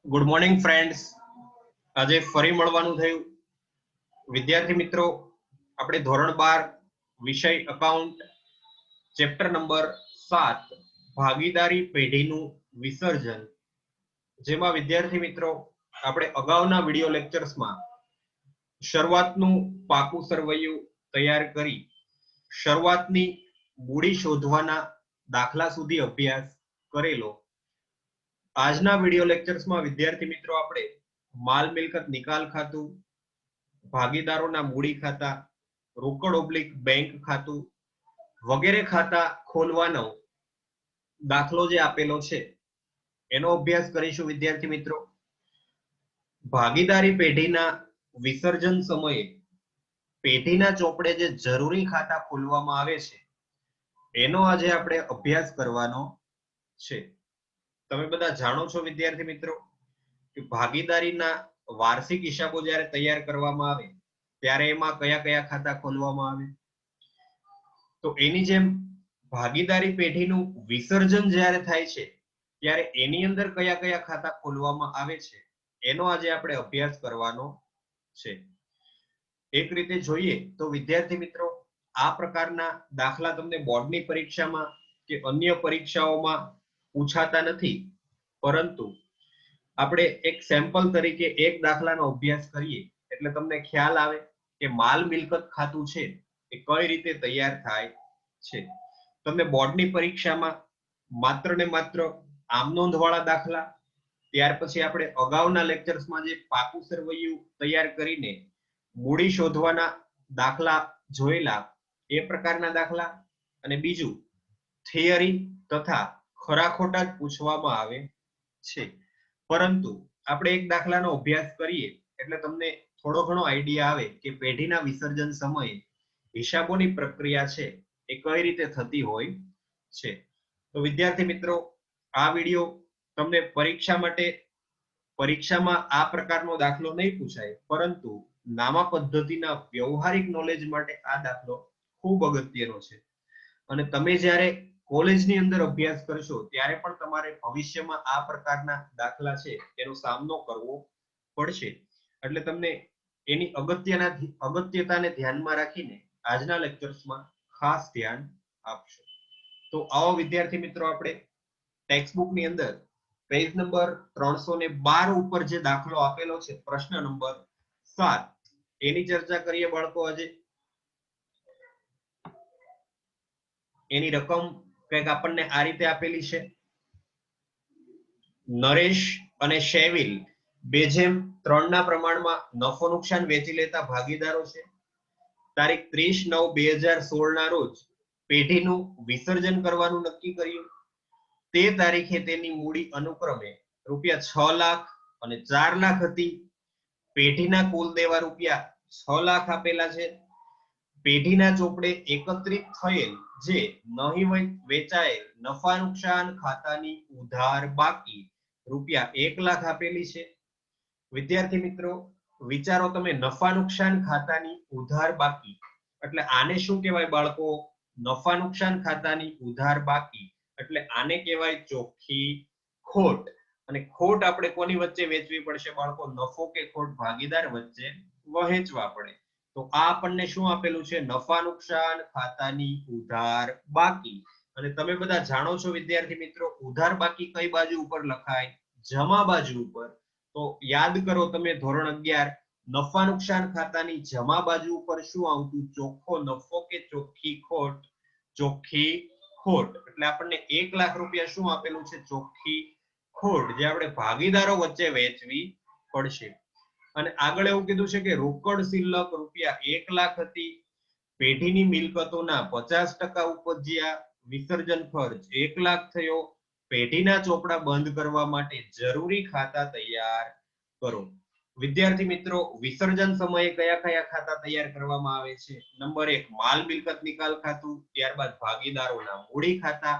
Good morning friends. આજે ફરી મળવાનું થયું. વિદ્યાર્થી મિત્રો, આપણે ધોરણ 12 વિષય અકાઉન્ટ ચેપ્ટર નંબર 7 ભાગીદારી પેઢીનું વિસર્જન, જેમાં વિદ્યાર્થી મિત્રો આપણે અગાઉના વિડિયો લેક્ચર્સમાં શરૂઆતનું પાકું સરવૈયું તૈયાર કરી શરૂઆતની મૂડી શોધવાના દાખલા સુધી અભ્યાસ કરેલો. આજના વિડિયો લેક્ચર્સમાં વિદ્યાર્થી મિત્રો આપણે માલ મિલકત નિકાલ ખાતું, ભાગીદારોના મૂડી ખાતા, રોકડ ઓબ્લિક બેંક ખાતું વગેરે ખાતા ખોલવાનો દાખલો જે આપેલો છે એનો અભ્યાસ કરીશું. વિદ્યાર્થી મિત્રો, ભાગીદારી પેઢીના વિસર્જન સમયે પેઢીના ચોપડે જે જરૂરી ખાતા ખોલવામાં આવે છે એનો આજે આપણે અભ્યાસ કરવાનો છે. તમે બધા જાણો છો વિદ્યાર્થી મિત્રો કે ભાગીદારીના વાર્ષિક હિસાબો જ્યારે તૈયાર કરવામાં આવે ત્યારે એમાં કયા કયા ખાતા ખોલવામાં આવે, તો એની જેમ ભાગીદારી પેઢીનું વિસર્જન જ્યારે થાય છે ત્યારે એની અંદર કયા કયા ખાતા ખોલવામાં આવે છે એનો આજે આપણે અભ્યાસ કરવાનો છે. એક રીતે જોઈએ તો વિદ્યાર્થી મિત્રો, આ પ્રકારના દાખલા તમને બોર્ડની પરીક્ષામાં કે અન્ય પરીક્ષાઓમાં પૂછાતા નથી, પરંતુ આપણે એક સેમ્પલ તરીકે એક દાખલાનો અભ્યાસ કરીએ એટલે તમને ખ્યાલ આવે કે માલ મિલકત ખાતું છે એ કઈ રીતે તૈયાર થાય છે. તમને બોર્ડની પરીક્ષામાં માત્ર ને માત્ર આમ નોંધવાળા દાખલા, ત્યાર પછી આપણે અગાઉના લેક્ચર્સમાં જે પાકું સરવૈયું તૈયાર કરીને મૂડી શોધવાના દાખલા જોયેલા એ પ્રકારના દાખલા, અને બીજું થિયરી તથા ખરા ખોટા જ પૂછવામાં આવે છે. પરંતુ આપણે એક દાખલાનો અભ્યાસ કરીએ એટલે તમને થોડો ઘણો આઈડિયા આવે કે પેઢીના વિસર્જન સમયે હિસાબોની પ્રક્રિયા છે એ કઈ રીતે થતી હોય છે. તો વિદ્યાર્થી મિત્રો, આ વિડિયો તમને પરીક્ષા માટે પરીક્ષામાં આ પ્રકારનો દાખલો નહીં પૂછાય, પરંતુ નામા પદ્ધતિના વ્યવહારિક નોલેજ માટે આ દાખલો ખૂબ અગત્યનો છે. અને તમે જ્યારે કોલેજની અંદર અભ્યાસ કરશો ત્યારે પણ તમારે ભવિષ્યમાં આ પ્રકારના દાખલા છે એનો સામનો કરવો પડશે. એટલે તમને એની અગત્યતાને ધ્યાનમાં રાખીને આજના લેક્ચર્સમાં ખાસ ધ્યાન આપશો. તો આવો વિદ્યાર્થી મિત્રો, આપણે ટેક્સ્ટબુકની અંદર પેજ નંબર 312 ઉપર જે દાખલો આપેલો છે, પ્રશ્ન નંબર 7, એની ચર્ચા કરીએ બાળકો. આજે એની રકમ કંઈક આપણને આ રીતે આપેલી છે. નરેશ અને શેવિલ 2:3 ના પ્રમાણમાં નફો નુકસાન વેચી લેતા ભાગીદારો છે. તારીખ 30/9/2016 ના રોજ પેઢીનું વિસર્જન કરવાનું નક્કી કર્યું. તે તારીખે તેની મૂડી અનુક્રમે ₹6 લાખ અને 4 લાખ હતી. પેઢીના કુલ દેવા ₹6 લાખ આપેલા છે. પેઢીના ચોપડે એકત્રિત થયેલ જે નહિવત વેચાયેલ નફા નુકસાન ખાતાની ઉધાર બાકી ₹1 લાખ આપેલી છે. વિદ્યાર્થી મિત્રો, વિચારો તમે, નફા નુકસાન ખાતાની ઉધાર બાકી એટલે આને શું કહેવાય બાળકો? નફા નુકસાન ખાતાની ઉધાર બાકી એટલે આને કહેવાય ચોખ્ખી ખોટ. અને ખોટ આપણે કોની વચ્ચે વેચવી પડશે બાળકો? નફો કે ખોટ ભાગીદાર વચ્ચે વહેંચવા પડે. તો આ આપણને શું આપેલું છે? નફા નુકસાન ખાતાની ઉધાર બાકી. અને તમે બધા જાણો છો વિદ્યાર્થી મિત્રો, ઉધાર બાકી કઈ બાજુ ઉપર લખાય? જમા બાજુ ઉપર. તો યાદ કરો તમે ધોરણ 11, નફા નુકસાન ખાતાની જમા બાજુ ઉપર શું આવતું? ચોખ્ખો નફો કે ચોખ્ખી ખોટ? ચોખ્ખી ખોટ. એટલે આપણને ₹1 લાખ શું આપેલું છે? ચોખ્ખી ખોટ, જે આપણે ભાગીદારો વચ્ચે વહેંચવી પડશે. અને આગળ એવું કીધું છે કે રોકડ શિલ્લક ₹1 લાખ હતી. પેઢીની મિલકતોના 50% ઉપજ્યા. વિસર્જન ખર્ચ 1 લાખ થયો. પેઢીના ચોપડા બંધ કરવા માટે જરૂરી ખાતા તૈયાર કરો. વિદ્યાર્થી મિત્રો, વિસર્જન સમયે કયા કયા ખાતા તૈયાર કરવામાં આવે છે? નંબર 1 માલ મિલકત નિકાલ ખાતું, ત્યારબાદ ભાગીદારોના મૂડી ખાતા,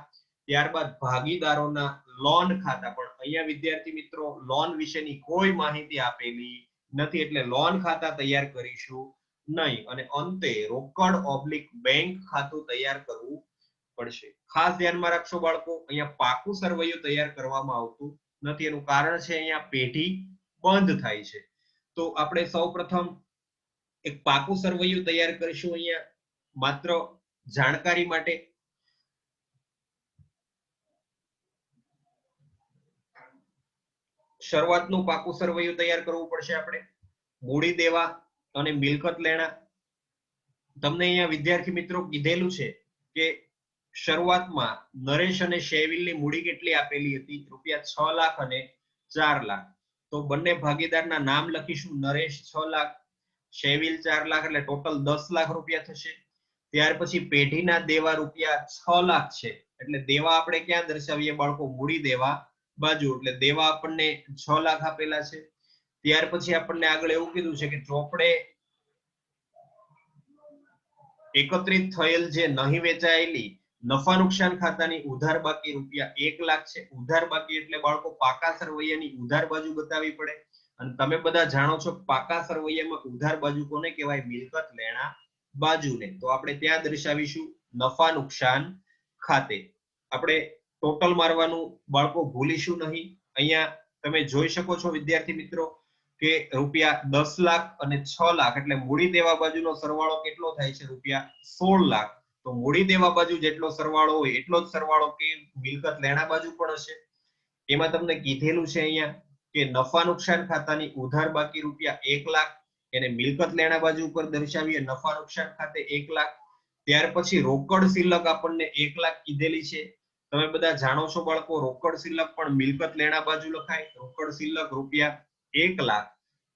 ત્યારબાદ ભાગીદારોના લોન ખાતા. પણ અહીંયા વિદ્યાર્થી મિત્રો લોન વિશેની કોઈ માહિતી આપેલી નથી, એટલે લોન ખાતા તૈયાર કરીશું નહીં. અને અંતે રોકડ ઓબ્લિક બેંક ખાતું તૈયાર કરવું પડશે. ખાસ ધ્યાનમાં રાખશો બાળકો, અહીંયા પાકું સરવૈયું તૈયાર કરવામાં આવતું નથી. એનું કારણ છે અહીંયા પેઢી બંધ થાય છે. તો આપણે સૌપ્રથમ એક પાકું સરવૈયું તૈયાર કરીશું અહીંયા માત્ર જાણકારી માટે. શરૂઆતનું પાકું સરવૈયું તૈયાર કરવું પડશે આપણે. મૂડી દેવા અને મિલકત લેણા. તમને અહીંયા વિદ્યાર્થી મિત્રો કીધેલું છે કે શરૂઆતમાં નરેશ અને શૈવિલની મૂડી કેટલી આપેલી હતી? ₹6 લાખ અને 4 લાખ. તો બંને ભાગીદારના નામ લખીશું. નરેશ 6 લાખ, શૈવિલ 4 લાખ, એટલે ટોટલ 10 લાખ રૂપિયા થશે. ત્યાર પછી પેઢીના દેવા ₹6 લાખ છે, એટલે દેવા આપણે ક્યાં દર્શાવીએ બાળકો? મૂડી દેવા બાજુ. એટલે દેવા આપણને 6 લાખ આપેલા છે. ત્યાર પછી આપણને આગળ એવું કીધું છે કે ચોપડે એકત્રિત થયેલ જે નહીં વેચાયેલી નફા નુકસાન ખાતાની ઉધાર બાકી ₹1 લાખ છે. ઉધાર બાકી એટલે બાળકો પાકા સરવૈયાની ઉધાર બાજુ બતાવવી પડે. અને તમે બધા જાણો છો પાકા સરવૈયામાં ઉધાર બાજુ કોને કહેવાય? મિલકત લેણા બાજુને. તો આપણે ત્યાં દર્શાવીશું નફા નુકસાન ખાતે. આપણે ટોટલ મારવાનું બાળકો ભૂલીશું નહીં. અહીંયા તમે જોઈ શકો છો વિદ્યાર્થી મિત્રો કે ₹10 લાખ અને 6 લાખ, એટલે મૂડી દેવા બાજુનો સરવાળો કેટલો થાય છે? ₹16 લાખ. તો મૂડી દેવા બાજુ જેટલો સરવાળો હોય એટલો જ સરવાળો કે મિલકત લેણા બાજુ પણ હશે. એમાં તમને કીધેલું છે અહીંયા કે નફા નુકસાન ખાતાની ઉધાર બાકી ₹1 લાખ, એને મિલકત લેણા બાજુ ઉપર દર્શાવીએ નફા નુકસાન ખાતે 1 લાખ. ત્યાર પછી રોકડ શિલ્લક આપણને 1 લાખ કીધેલી છે. તમે બધા જાણો છો બાળકો રોકડ શિલ્લક પણ મિલકત લેણા બાજુ લખાય. રોકડ શિલ્લક ₹1 લાખ.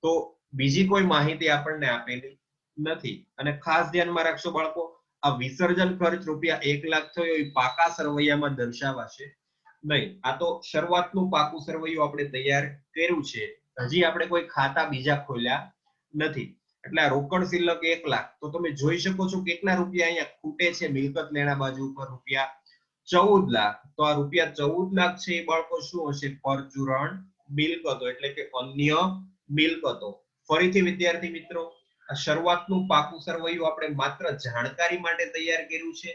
તો બીજી કોઈ માહિતી આપણને આપેલી નથી. અને ખાસ ધ્યાનમાં રાખશો બાળકો, આ વિસર્જન ખર્ચ ₹1 લાખ થયો એ પાકા સરવૈયામાં દર્શાવાશે નહીં. આ તો શરૂઆતનું પાકું સરવૈયું આપણે તૈયાર કર્યું છે. હજી આપણે કોઈ ખાતા બીજા ખોલ્યા નથી. એટલે આ રોકડ શિલ્લક 1 લાખ. તો તમે જોઈ શકો છો કેટલા રૂપિયા અહીંયા ખૂટે છે મિલકત લેણા બાજુ ઉપર? ₹14 લાખ. તો આ ₹14 લાખ છે એ બાળકો શું હશે? પરચુરણ મિલકતો, એટલે કે અન્ય મિલકતો. ફરીથી વિદ્યાર્થી મિત્રો, આ શરૂઆતનું પાકું સરવૈયું આપણે માત્ર જાણકારી માટે તૈયાર કર્યું છે.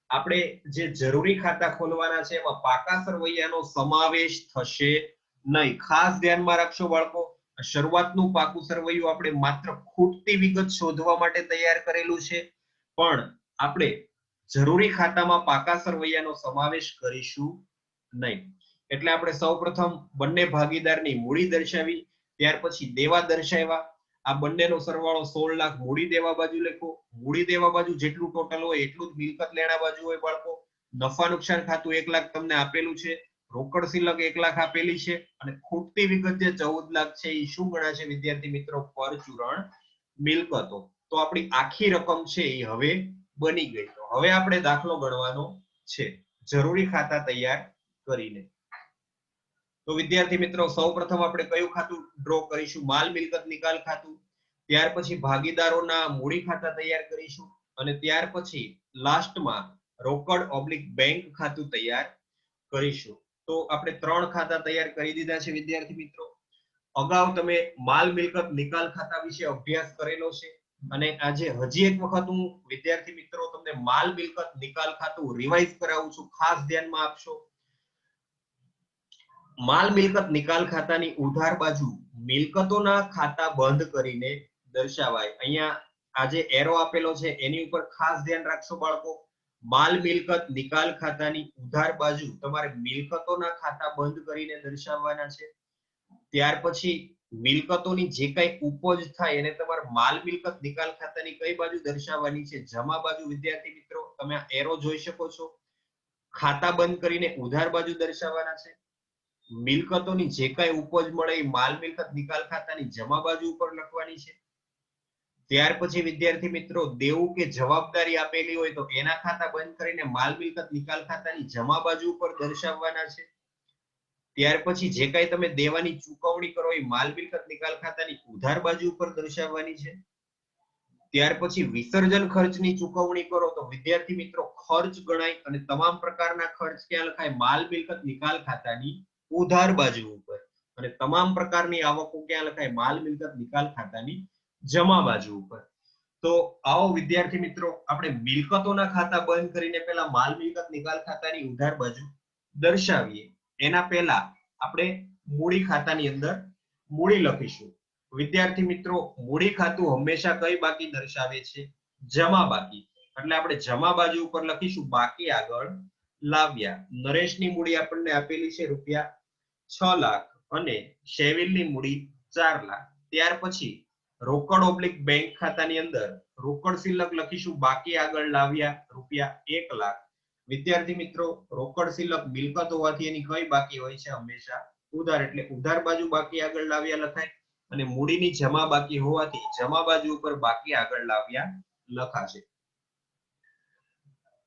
આપણે જે જરૂરી ખાતા ખોલવાના છે એમાં પાકા સરવૈયાનો સમાવેશ થશે નહીં. ખાસ ધ્યાનમાં રાખશો બાળકો, શરૂઆતનું પાકું સરવૈયું આપણે માત્ર ખૂટતી વિગત શોધવા માટે તૈયાર કરેલું છે, પણ આપણે જરૂરી ખાતામાં પાકા સરવૈયાનો સમાવેશ કરીશું નહીં. એટલે આપણે સૌપ્રથમ બંને ભાગીદારની મૂડી દર્શાવી, ત્યાર પછી દેવા દર્શાવ્યા. આ બંનેનો સરવાળો 16 લાખ મૂડી દેવા બાજુ લખો. મૂડી દેવા બાજુ જેટલું ટોટલ હોય એટલું જ મિલકત લેણા બાજુ હોય બાળકો. નફા નુકસાન ખાતું 1 લાખ તમને આપેલું છે. રોકડ શિલ્લક 1 લાખ આપેલી છે. અને ખૂટતી વિગત જે 14 લાખ છે એ શું ગણાશે વિદ્યાર્થી મિત્રો? પરચુરણ મિલકતો. તો આપણી આખી રકમ છે એ હવે બની ગઈ. તો હવે આપણે દાખલો ગણવાનો છે જરૂરી ખાતા તૈયાર કરીને. તો વિદ્યાર્થી મિત્રો સૌપ્રથમ આપણે કયું ખાતું ડ્રો કરીશું? માલ મિલકત નિકાલ ખાતું. ત્યાર પછી ભાગીદારોના મૂડી ખાતા તૈયાર કરીશું. અને ત્યાર પછી લાસ્ટમાં રોકડ/બેંક ખાતું તૈયાર કરીશું. તો આપણે 3 ખાતા તૈયાર કરી દીધા છે વિદ્યાર્થી મિત્રો. અગાઉ તમે માલ મિલકત નિકાલ ખાતા વિશે અભ્યાસ કરેલો છે. અને આજે હજી એક વખત હું વિદ્યાર્થી મિત્રો તમને માલ મિલકત નિકાલ ખાતું રિવાઇઝ કરાવું છું. ખાસ ધ્યાનમાં આપશો. માલ મિલકત નિકાલ ખાતાની ઉધાર બાજુ મિલકતોના ખાતા બંધ કરીને દર્શાવાય. અહીંયા આ જે એરો આપેલો છે એની ઉપર ખાસ ધ્યાન રાખશો બાળકો. માલ મિલકત નિકાલ ખાતાની ઉધાર બાજુ તમારે મિલકતોના ખાતા બંધ કરીને દર્શાવવાના છે. ત્યાર પછી મિલકતોની જે કઈ ઉપજ થાય એને તમારે માલ મિલકત નિકાલ ખાતાની કઈ બાજુ દર્શાવવાની છે? જમા બાજુ. વિદ્યાર્થી મિત્રો તમે આ એરો જોઈ શકો છો. ખાતા બંધ કરીને ઉધાર બાજુ દર્શાવવાના છે. મિલકતોની જે કઈ ઉપજ મળે એ માલ મિલકત નિકાલ ખાતાની જમા બાજુ ઉપર લખવાની છે. ત્યાર પછી વિદ્યાર્થી મિત્રો દેવું કે જવાબદારી આપેલી હોય તો એના ખાતા બંધ કરીને માલ મિલકત નિકાલ ખાતાની જમા બાજુ ઉપર દર્શાવવાના છે. ત્યાર પછી જે કઈ તમે દેવાની ચૂકવણી કરો એ માલ મિલકત નિકાલ ખાતાની ઉધાર બાજુ ઉપર દર્શાવવાની છે. ત્યાર પછી વિસર્જન ખર્ચની ચૂકવણી કરો તો વિદ્યાર્થી મિત્રો ખર્ચ ગણાય અને તમામ પ્રકારના ખર્ચ ક્યાં લખાય? માલ મિલકત નિકાલ ખાતાની ઉધાર બાજુ ઉપર. અને તમામ પ્રકારની આવકો ક્યાં લખાય? માલ મિલકત નિકાલ ખાતાની જમા બાજુ ઉપર. તો આવો વિદ્યાર્થી મિત્રો આપણે મિલકતોના ખાતા બંધ કરીને પહેલા માલ મિલકત નિકાલ ખાતાની ઉધાર બાજુ દર્શાવીએ. એના પહેલા આપણે મૂડી ખાતાની અંદર મૂડી લખીશું. વિદ્યાર્થી મિત્રો, મૂડી ખાતું હંમેશા કઈ બાકી દર્શાવે છે? જમા બાકી. એટલે આપણે જમા બાજુ ઉપર લખીશું બાકી આગળ લાવ્યા. નરેશની મૂડી આપણને આપેલી છે રૂપિયા 6 લાખ અને શેવિલની મૂડી 4 લાખ. ત્યાર પછી રોકડ ઓબ્લિક બેંક ખાતાની અંદર રોકડ શિલ્લક લખીશું બાકી આગળ લાવ્યા રૂપિયા 1 લાખ. વિદ્યાર્થી મિત્રો, રોકડ શિલ્લક મિલકત હોવાથી એની કઈ બાકી હોય છે? હંમેશા ઉધાર. એટલે ઉધાર બાજુ બાકી આગળ લાવ્યા લખાય અને મૂડીની જમા બાકી હોવાથી જમા બાજુ ઉપર બાકી આગળ લાવ્યા લખાશે.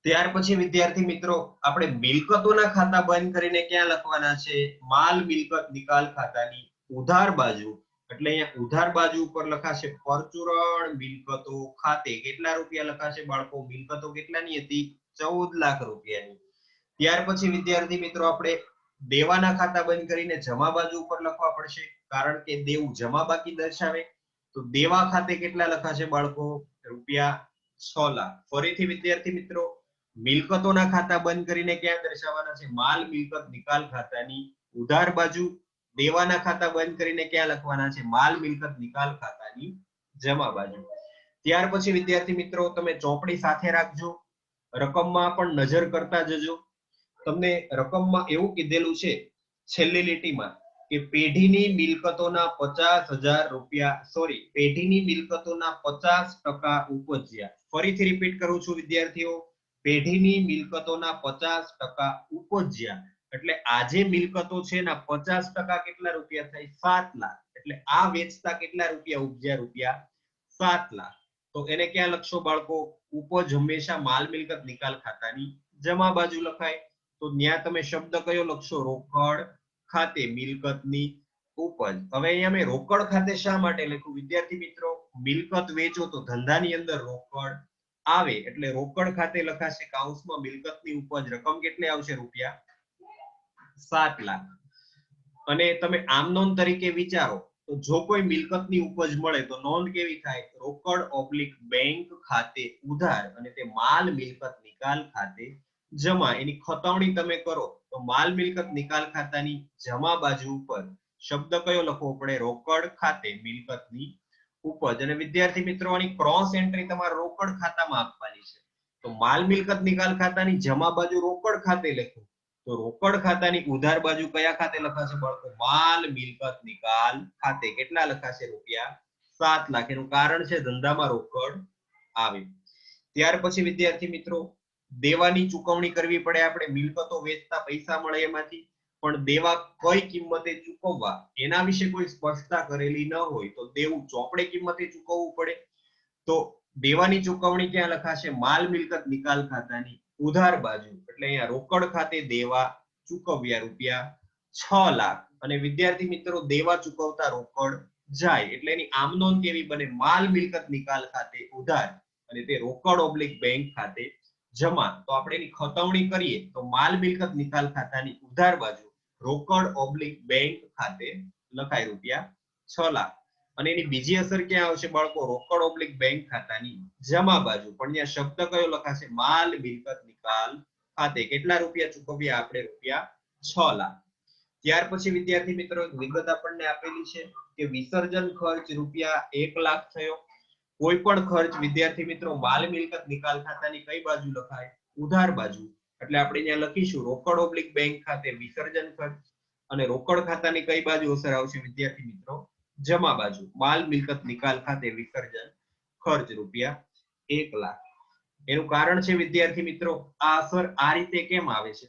ત્યાર પછી વિદ્યાર્થી મિત્રો, આપણે મિલકતોના ખાતા બંધ કરીને ક્યાં લખવાના છે? માલ મિલકત નિકાલ ખાતાની ઉધાર બાજુ. એટલે અહીંયા ઉધાર બાજુ ઉપર લખાશે પરચુરણ મિલકતો ખાતે. કેટલા રૂપિયા લખાશે બાળકો? મિલકતો કેટલાની હતી? 14 લાખ રૂપિયાની. ત્યાર પછી વિદ્યાર્થી મિત્રો, આપણે દેવાના ખાતા બંધ કરીને જમા બાજુ ઉપર લખવા પડશે, કારણ કે દેવું જમા બાકી દર્શાવે. તો દેવા ખાતે કેટલા લખાશે બાળકો? રૂપિયા 6 લાખ. ફરીથી વિદ્યાર્થી મિત્રો, મિલકતોના ખાતા બંધ કરીને ક્યાં દર્શાવવાના છે? માલ મિલકત નિકાલ ખાતાની ઉધાર બાજુ. દેવાના ખાતા બંધ કરીને ક્યાં લખવાના છે? માલ મિલકત નિકાલ ખાતાની જમા બાજુ. ત્યાર પછી વિદ્યાર્થી મિત્રો, તમે ચોપડી સાથે રાખજો, રકમમાં પણ નજર કરતા જજો. તમને રકમમાં એવું કીધેલું છે છેલ્લી લીટીમાં કે પેઢીની મિલકતોના 50,000 રૂપિયા, સોરી, પેઢીની મિલકતોના 50% ઉપજ્યા. ફરીથી રિપીટ કરું છું વિદ્યાર્થીઓ, પેઢીની મિલકતોના 50% ઉપજ્યા. એટલે આ જે મિલકતો છે એના 50% કેટલા રૂપિયા થાય? 7 લાખ. એટલે આ વેચતા કેટલા રૂપિયા ઉપજ્યા? રૂપિયા 7 લાખ. તો એને ક્યાં લખશો બાળકો? ઉપજ હંમેશા માલ મિલકત નિકાલ ખાતાની જમા બાજુ લખાય. તો ત્યાં તમે શબ્દ કયો લખશો? રોકડ ખાતે મિલકતની ઉપજ. હવે અહીંયા મેં રોકડ ખાતે શા માટે લખ્યું વિદ્યાર્થી મિત્રો? મિલકત વેચો તો ધંધાની અંદર રોકડ આવે, એટલે રોકડ ખાતે લખાશે કૌંસમાં મિલકતની ઉપજ. રકમ કેટલી આવશે? રૂપિયા 7 લાખ. અને તમે આમ નોંધ તરીકે વિચારો તો જો કોઈ મિલકતની ઉપજ મળે તો નોંધ કેવી થાય? રોકડ ઓબ્લિક બેંક ખાતે ઉધાર અને તે માલ મિલકત નિકાલ ખાતે જમા. એની ખતવણી તમે કરો તો માલ મિલકત નિકાલ ખાતાની જમા બાજુ ઉપર શબ્દ કયો લખવો પડે? રોકડ ખાતે મિલકતની ઉપજ. અને વિદ્યાર્થી મિત્રો, આની ક્રોસ એન્ટ્રી તમારે રોકડ ખાતામાં આપવાની છે. તો માલ મિલકત નિકાલ ખાતાની જમા બાજુ રોકડ ખાતે લખો, તો રોકડ ખાતાની ઉધાર બાજુ કયા ખાતે લખાશે બાળકો? માલ મિલકત નિકાલ ખાતે. કેટલા લખાશે? રૂપિયા 7 લાખ. એનું કારણ છે ધંધામાં રોકડ આવે. ત્યાર પછી વિદ્યાર્થી મિત્રો, દેવાની ચૂકવણી કરવી પડે આપણે. મિલકતો વેચતા પૈસા મળે એમાંથી, પણ દેવા કઈ કિંમતે ચૂકવવા એના વિશે કોઈ સ્પષ્ટતા કરેલી ન હોય તો દેવું ચોપડે કિંમતે ચૂકવવું પડે. તો દેવાની ચૂકવણી ક્યાં લખાશે? માલ મિલકત નિકાલ ખાતાની ઉધાર બાજુ. એટલે અહીંયા રોકડ ખાતે દેવા ચૂકવ્યા રૂપિયા 6 લાખ. અને વિદ્યાર્થી મિત્રો, દેવા ચૂકવતા રોકડ જાય એટલે એની આમ નોંધ કેવી બને? માલ મિલકત નિકાલ ખાતે ઉધાર અને તે રોકડ ઓબ્લિક બેંક ખાતે જમા. તો આપણે એની ખતવણી કરીએ તો માલ મિલકત નિકાલ ખાતાની ઉધાર બાજુ રોકડ ઓબ્લિક બેંક ખાતે લખાય રૂપિયા 6 લાખ. અને એની બીજી અસર ક્યાં આવશે બાળકો? રોકડ ઓબ્લિક બેંક ખાતાની જમા બાજુ. પણ ત્યાં શબ્દ કયો લખાશે? માલ મિલકત નિકાલ ખાતે. કેટલા રૂપિયા ચૂકવ્યા આપણે? રૂપિયા 6 લાખ. ત્યાર પછી વિદ્યાર્થી મિત્રો, વિગત આપણને આપેલી છે કે વિસર્જન ખર્ચ રૂપિયા 1 લાખ થયો. કોઈ પણ ખર્ચ વિદ્યાર્થી મિત્રો માલ મિલકત નિકાલ ખાતાની કઈ બાજુ લખાય? ઉધાર બાજુ. એટલે આપણે અહીંયા લખીશું રોકડ ઓબ્લિક બેંક ખાતે વિસર્જન ખર્ચ. અને રોકડ ખાતાની કઈ બાજુ અસર આવશે વિદ્યાર્થી મિત્રો? જમા બાજુ. માલ મિલકત નિકાલ ખાતે વિસર્જન ખર્ચ રૂપિયા 1 લાખ. એનું કારણ છે વિદ્યાર્થી મિત્રો, આ અસર આ રીતે કેમ આવે છે?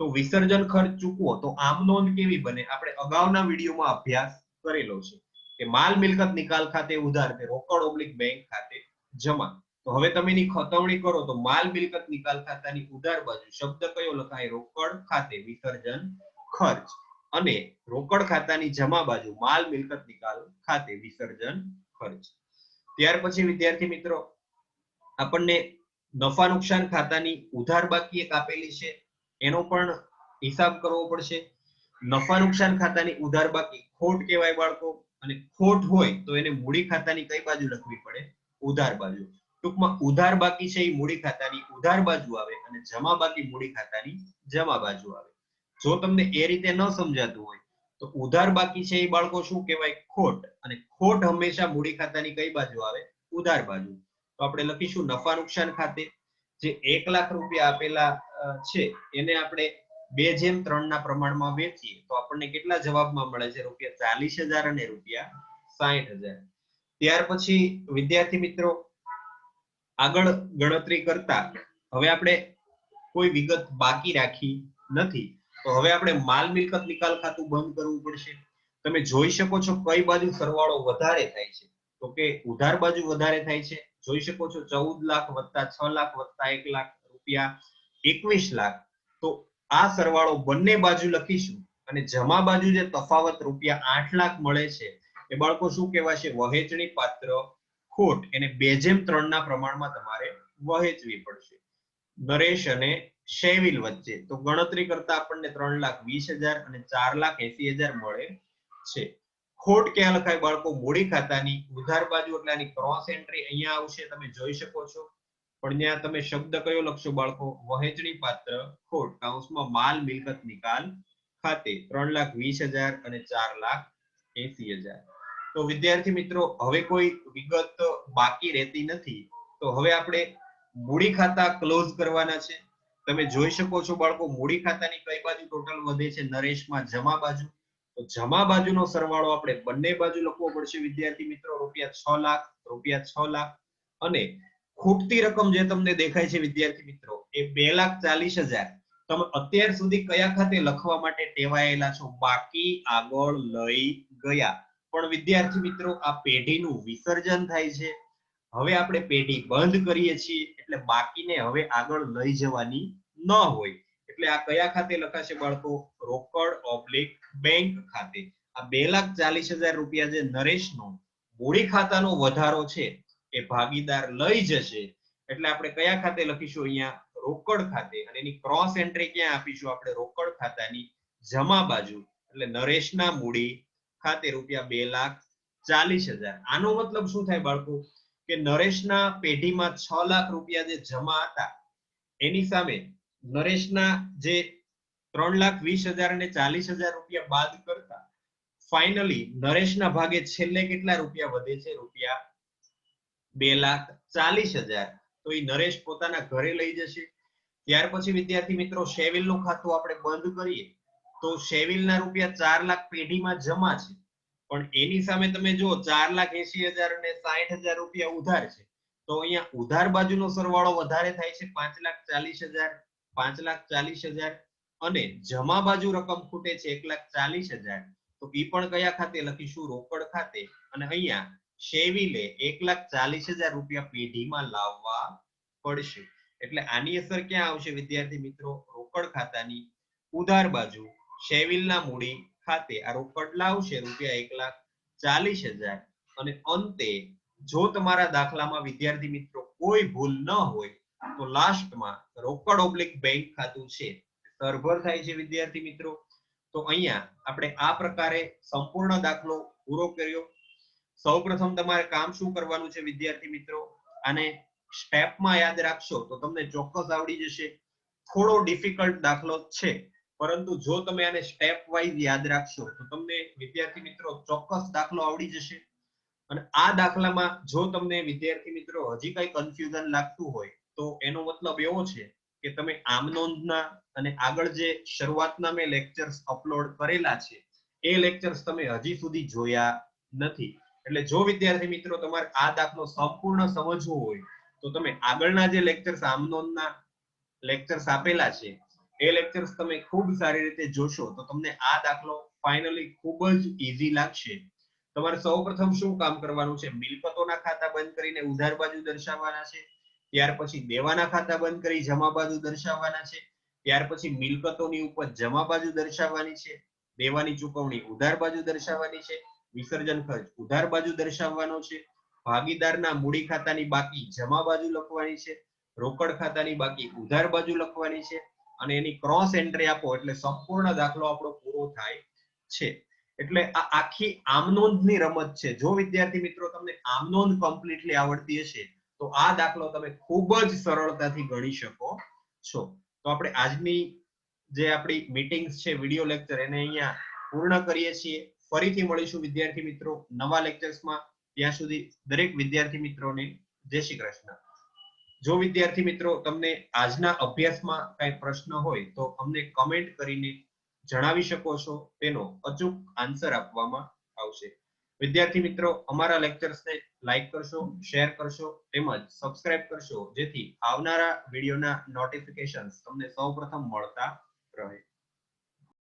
તો વિસર્જન ખર્ચ ચૂકવો તો આમ નોંધ કેવી બને? આપણે અગાઉના વિડીયોમાં અભ્યાસ કરેલો છે કે માલ મિલકત નિકાલ ખાતે ઉધાર તે રોકડ ઓબ્લિક બેંક ખાતે જમા. તો હવે તમે એની ખતવણી કરો તો માલ મિલકત નિકાલ ખાતાની ઉધાર બાજુ શબ્દ કયો લખાય? રોકડ ખાતે વિસર્જન ખર્ચ. અને રોકડ ખાતાની જમા બાજુ માલ મિલકત નિકાલ ખાતે વિસર્જન ખર્ચ. ત્યાર પછી વિદ્યાર્થી મિત્રો, આપણને નફા નુકસાન ખાતાની ઉધાર બાકી એક આપેલી છે, એનો પણ હિસાબ કરવો પડશે. નફા નુકસાન ખાતાની ઉધાર બાકી ખોટ કહેવાય બાળકો. અને ખોટ હોય તો એને મૂડી ખાતાની કઈ બાજુ લખવી પડે? ઉધાર બાજુ. ટૂંકમાં ઉધાર બાકી છે એ મૂડી ખાતાની ઉધાર બાજુ આવે અને જમા બાકી મૂડી ખાતાની જમા બાજુ આવે. જો તમને એ રીતે ન સમજાતું હોય તો ઉધાર બાકી છે એ બાળકો શું કહેવાય? ખોટ. અને ખોટ હંમેશા મૂડી ખાતાની કઈ બાજુ આવે? ઉધાર બાજુ. તો આપણે લખીશું નફા નુકસાન ખાતે જે 1 લાખ રૂપિયા આપેલા છે એને આપણે 2:3 ના પ્રમાણમાં વેચીએ તો આપણને કેટલા જવાબમાં મળે છે? રૂપિયા 40,000 અને રૂપિયા 60,000. ત્યાર પછી વિદ્યાર્થી મિત્રો આગળ ગણતરી કરતા હવે આપણે કોઈ વિગત બાકી રાખી નથી. તો હવે આપણે માલ મિલકત નિકાલ ખાતું બંધ કરવું પડશે. તમે જોઈ શકો છો કઈ બાજુ સરવાળો વધારે થાય છે? તો કે ઉધાર બાજુ વધારે થાય છે. જોઈ શકો છો 14 લાખ વત્તા 6 લાખ વત્તા 1 લાખ રૂપિયા 21 લાખ. તો આ સરવાળો બંને બાજુ લખીશું અને જમા બાજુ જે તફાવત રૂપિયા 8 લાખ મળે છે એ બાળકો શું કહેવાશે? વહેંચણી પાત્ર ખોટ. એને 2:3 ના પ્રમાણમાં તમારે વહેંચવી પડશે નરેશ અને શેવિલ વચ્ચે. તો ગણતરી કરતા આપણને 3,20,000 અને 4,80,000 મળે છે. ખોટ ક્યાં લખાય બાળકો? મૂડી ખાતાની ઉધાર બાજુ. એટલે આની ક્રોસ એન્ટ્રી અહીંયા આવશે, તમે જોઈ શકો છો. પણ ત્યાં તમે શબ્દ કયો લખશો બાળકો? વહેંચણી પાત્ર ખોટ કૌંસમાં માલ મિલકત નિકાલ ખાતે 3,20,000 અને 4,80,000. તો વિદ્યાર્થી મિત્રો હવે કોઈ વિગત બાકી રહેતી નથી. તો હવે આપણે મૂડી ખાતા ક્લોઝ કરવાના છે. તમે જોઈ શકો છો બાળકો મૂડી ખાતાની કઈ બાજુ ટોટલ વધે છે? નરેશમાં જમા બાજુ. તો જમા બાજુનો સરવાળો આપણે બંને બાજુ લખવો પડશે વિદ્યાર્થી મિત્રો. રૂપિયા 6 લાખ રૂપિયા 6 લાખ અને ખૂટતી રકમ જે તમને દેખાય છે વિદ્યાર્થી મિત્રો એ 2,40,000. તમે અત્યાર સુધી કયા ખાતે લખવા માટે ટેવાયેલા છો? બાકી આગળ લઈ ગયા. પણ વિદ્યાર્થી મિત્રો આ પેઢીનું વિસર્જન થાય છે. હવે આપણે પેઢી બંધ કરીએ છીએ એટલે બાકીને હવે આગળ લઈ જવાની ન હોય. એટલે આ કયા ખાતે લખાશે બાળકો? રોકડ ઓબ્લિક બેંક ખાતે. આ 2,40,000 રૂપિયા જે નરેશનો મૂડી ખાતાનો વધારો છે એ ભાગીદાર લઈ જશે. એટલે આપણે કયા ખાતે લખીશું? અહીંયા રોકડ ખાતે. અને એની ક્રોસ એન્ટ્રી ક્યાં આપીશું? આપણે રોકડ ખાતાની જમા બાજુ. એટલે નરેશના મૂડી ખાતે રૂપિયા 2,40,000. આનો મતલબ શું થાય બાળકો? કે નરેશના પેઢીમાં 6 લાખ રૂપિયા જે જમા હતા એની સામે નરેશના જે 3,20,000 અને 40,000 રૂપિયા બાદ કરતા ફાઇનલી નરેશના ભાગે છેલ્લે કેટલા રૂપિયા વધે છે? રૂપિયા 2,40,000. તો એ નરેશ પોતાના ઘરે લઈ જશે. ત્યાર પછી વિદ્યાર્થી મિત્રો શેવિલનું ખાતું આપણે બંધ કરીએ તો શેવિલના રૂપિયા 4 લાખ પેઢીમાં જમા છે. પણ એની સામે તમે જો 4,80,000 અને 60,000 રૂપિયા ઉધાર છે. તો અહીંયા ઉધાર બાજુનો સરવાળો વધારે થાય છે 5,40,000 5,40,000 અને જમા બાજુ રકમ ખૂટે છે 1,40,000. તો એ પણ કયા ખાતે લખીશું? રોકડ ખાતે. અને અહીંયા શેવિલે 1,40,000 રૂપિયા પેઢીમાં લાવવા પડશે. એટલે આની અસર ક્યાં આવશે વિદ્યાર્થી મિત્રો? રોકડ ખાતાની ઉધાર બાજુ શેવિલના મૂડી ખાતે આ રોકડ લાવશે રૂપિયા 1,40,000. અને અંતે જો તમારા દાખલામાં વિદ્યાર્થી મિત્રો કોઈ ભૂલ ન હોય તો લાસ્ટમાં રોકડ ઓબ્લિક બેંક ખાતું છે સરભર થાય છે વિદ્યાર્થી મિત્રો. તો અહીંયા આપણે આ પ્રકારે સંપૂર્ણ દાખલો પૂરો કર્યો. સૌપ્રથમ તમારે કામ શું કરવાનું છે વિદ્યાર્થી મિત્રો? આને સ્ટેપમાં યાદ રાખશો તો તમને ચોક્કસ આવડી જશે. થોડો ડિફિકલ્ટ દાખલો છે પરંતુ જો તમે આને સ્ટેપ વાઇઝ યાદ રાખશો તો તમને વિદ્યાર્થી મિત્રો ચોક્કસ દાખલો આવડી જશે. અને આ દાખલામાં જો તમને વિદ્યાર્થી મિત્રો હજી કઈ કન્ફ્યુઝન લાગતું હોય તો એનો મતલબ એવો છે કે તમે આમ નોંધના અને આગળ જે શરૂઆતના મેં લેક્ચર્સ અપલોડ કરેલા છે એ લેક્ચર્સ તમે હજી સુધી જોયા નથી. એટલે જો વિદ્યાર્થી મિત્રો તમારે આ દાખલો સંપૂર્ણ સમજવો હોય તો તમે આગળના જે લેક્ચર્સ આમ નોંધના લેક્ચર્સ આપેલા છે એ લેક્ચર્સ તમે ખૂબ સારી રીતે જોશો તો તમને આ દાખલો ફાઇનલી ખૂબ જ ઈઝી લાગશે. તમારે સૌપ્રથમ શું કામ કરવાનું છે? મિલકતોના ખાતા બંધ કરીને ઉધાર બાજુ દર્શાવવાના છે. ત્યાર પછી દેવાના ખાતા બંધ કરી જમા બાજુ દર્શાવવાના છે. ત્યાર પછી મિલકતોની ઉપર જમા બાજુ દર્શાવવાની છે. દેવાની ચૂકવણી ઉધાર બાજુ દર્શાવવાની છે. વિસર્જન ખર્ચ ઉધાર બાજુ દર્શાવવાનો છે. ભાગીદારના મૂડી ખાતાની બાકી જમા બાજુ લખવાની છે. રોકડ ખાતાની બાકી ઉધાર બાજુ લખવાની છે. અને એની ક્રોસ એન્ટ્રી આપો એટલે સંપૂર્ણ દાખલો આપણો પૂરો થાય છે. એટલે આ આખી આમનોંધની રમત છે. જો વિદ્યાર્થી મિત્રો તમને આમનોંધ કમ્પ્લીટલી આવડતી હશે તો આ દાખલો તમે ખૂબ જ સરળતાથી ગણી શકો છો. તો આપણે આજની જે આપણી મીટિંગ્સ છે વિડિયો લેક્ચર એને અહીંયા પૂર્ણ કરીએ છીએ. ફરીથી મળીશું વિદ્યાર્થી મિત્રો નવા લેક્ચર્સમાં. ત્યાં સુધી દરેક વિદ્યાર્થી મિત્રોને જય શ્રી કૃષ્ણ. જો વિદ્યાર્થી મિત્રો તમને આજના અભ્યાસમાં કઈ પ્રશ્ન હોય તો અમને કમેન્ટ કરીને જણાવી શકો છો. તેનો અચૂક આન્સર આપવામાં આવશે. વિદ્યાર્થી મિત્રો અમારા લેક્ચર્સને લાઈક કરશો, શેર કરશો તેમજ સબસ્ક્રાઇબ કરશો, જેથી આવનારા વિડીયોના નોટિફિકેશન્સ તમને સૌપ્રથમ મળતા રહે.